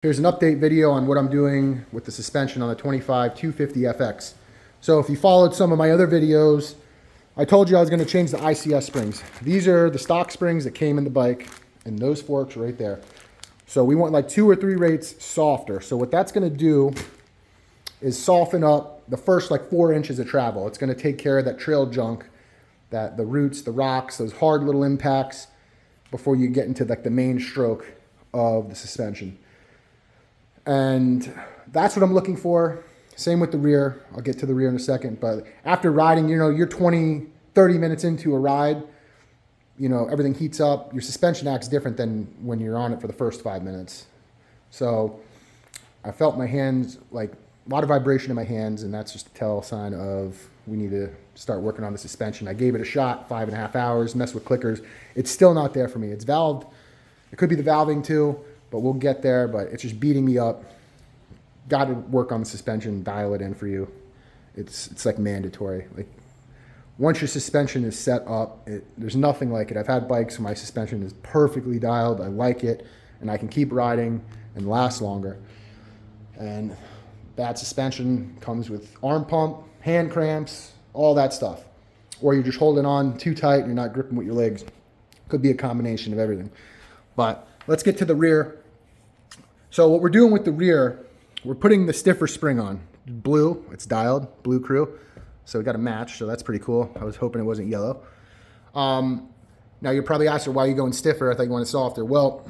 Here's an update video on what I'm doing with the suspension on the 250fx. So if you followed some of my other videos, I told you I was going to change the ICS springs. These are the stock springs that came in the bike, and those forks right there. So we want like 2 or 3 rates softer. So what that's going to do is soften up the first like 4 inches of travel. It's going to take care of that trail junk, that the roots, the rocks, those hard little impacts before you get into like the main stroke of the suspension. And that's what I'm looking for. Same with the rear. I'll get to the rear in a second. But after riding, you're 20, 30 minutes into a ride, everything heats up. Your suspension acts different than when you're on it for the first 5 minutes. So I felt my hands, like a lot of vibration in my hands, and that's just a tell sign of we need to start working on the suspension. I gave it a shot, 5.5 hours, messed with clickers. It's still not there for me. It's valved. It could be the valving too, but we'll get there. But it's just beating me up. Got to work on the suspension, dial it in for you. It's like mandatory. Like once your suspension is set up, there's nothing like it. I've had bikes where my suspension is perfectly dialed. I like it, and I can keep riding and last longer. And bad suspension comes with arm pump, hand cramps, all that stuff. Or you're just holding on too tight and you're not gripping with your legs. Could be a combination of everything. But let's get to the rear. So what we're doing with the rear, we're putting the stiffer spring on. Blue, it's dialed, blue crew. So we got a match, so that's pretty cool. I was hoping it wasn't yellow. Now you're probably asking, why are you going stiffer? I thought you wanted softer. Well,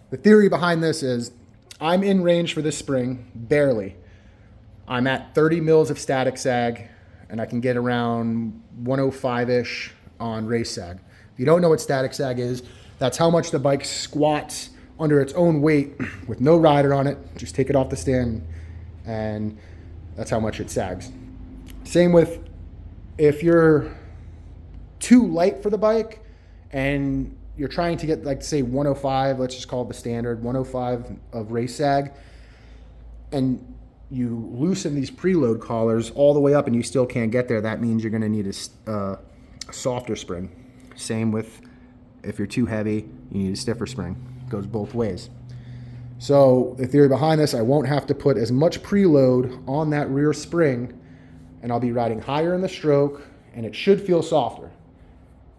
the theory behind this is I'm in range for this spring, barely. I'm at 30 mils of static sag, and I can get around 105-ish on race sag. If you don't know what static sag is, that's how much the bike squats under its own weight with no rider on it. Just take it off the stand, and that's how much it sags. Same with if you're too light for the bike and you're trying to get, like, say 105, let's just call it the standard, 105 of race sag, and you loosen these preload collars all the way up and you still can't get there, that means you're going to need a softer spring. Same with if you're too heavy, you need a stiffer spring. It goes both ways. So the theory behind this, I won't have to put as much preload on that rear spring, and I'll be riding higher in the stroke, and it should feel softer.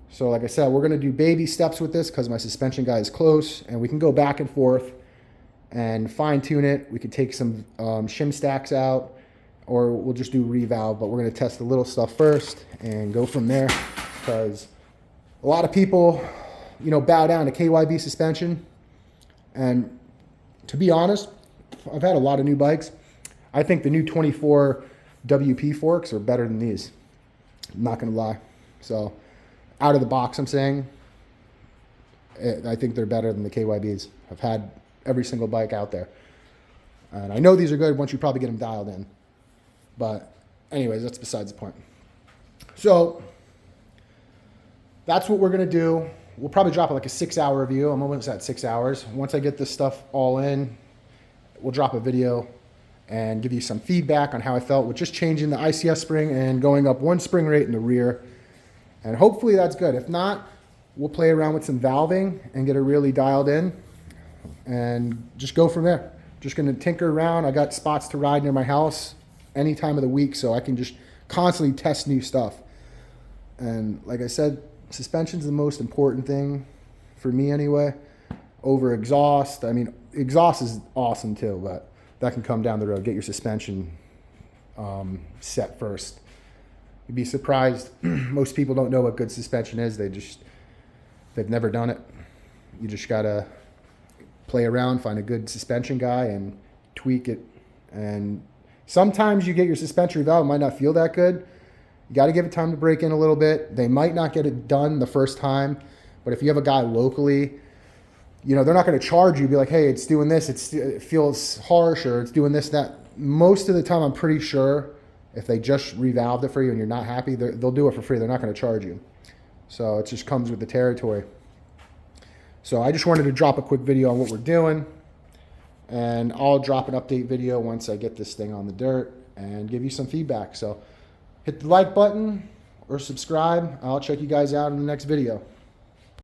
So like I said, we're going to do baby steps with this because my suspension guy is close, and we can go back and forth and fine tune it. We could take some shim stacks out, or we'll just do revalve, but we're going to test the little stuff first and go from there, because a lot of people, bow down to KYB suspension. And to be honest, I've had a lot of new bikes. I think the new 24 WP forks are better than these. I'm not going to lie. So out of the box, I'm saying, I think they're better than the KYBs. I've had every single bike out there. And I know these are good once you probably get them dialed in. But anyways, that's besides the point. So that's what we're going to do. We'll probably drop like a 6-hour review. I'm almost at 6 hours. Once I get this stuff all in, we'll drop a video and give you some feedback on how I felt with just changing the ICS spring and going up 1 spring rate in the rear. And hopefully that's good. If not, we'll play around with some valving and get it really dialed in and just go from there. Just going to tinker around. I got spots to ride near my house any time of the week, so I can just constantly test new stuff. And like I said, suspension's the most important thing for me anyway, over exhaust. I mean, exhaust is awesome too, but that can come down the road. Get your suspension set first. You'd be surprised. Most people don't know what good suspension is. They've never done it. You just gotta play around, find a good suspension guy and tweak it. And sometimes you get your suspension valve, it might not feel that good. You got to give it time to break in a little bit. They might not get it done the first time, but if you have a guy locally, they're not going to charge you, be like, hey, it's doing this, it feels harsh, or it's doing this, that. Most of the time, I'm pretty sure if they just revalved it for you and you're not happy, they'll do it for free. They're not going to charge you. So it just comes with the territory. So I just wanted to drop a quick video on what we're doing, and I'll drop an update video once I get this thing on the dirt and give you some feedback. So hit the like button or subscribe. I'll check you guys out in the next video.